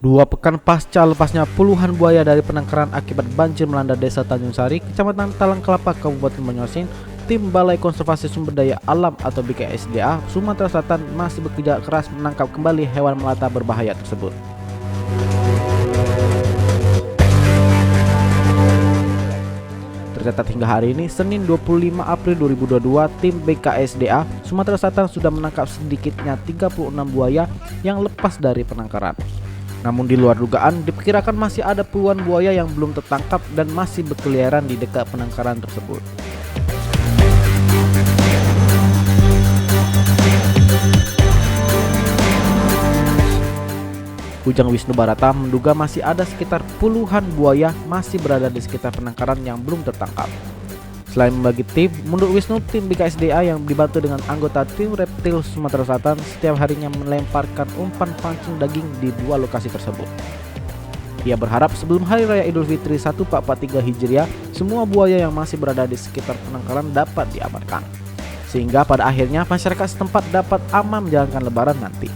2 pekan pasca lepasnya puluhan buaya dari penangkaran akibat banjir melanda Desa Tanjung Sari, Kecamatan Talang Kelapa, Kabupaten Banyuasin, tim Balai Konservasi Sumber Daya Alam atau BKSDA Sumatera Selatan masih bekerja keras menangkap kembali hewan melata berbahaya tersebut. Tercatat hingga hari ini, Senin 25 April 2022, tim BKSDA Sumatera Selatan sudah menangkap sedikitnya 36 buaya yang lepas dari penangkaran. Namun di luar dugaan, diperkirakan masih ada puluhan buaya yang belum tertangkap dan masih berkeliaran di dekat penangkaran tersebut. Ujang Wisnu Barata menduga masih ada sekitar puluhan buaya masih berada di sekitar penangkaran yang belum tertangkap. Selain membagi tim, menurut Wisnu, tim BKSDA yang dibantu dengan anggota tim reptil Sumatera Selatan setiap harinya melemparkan umpan pancing daging di 2 lokasi tersebut. Ia berharap sebelum Hari Raya Idul Fitri 1443 Hijriah, semua buaya yang masih berada di sekitar penangkaran dapat diamankan, sehingga pada akhirnya masyarakat setempat dapat aman menjalankan Lebaran nanti.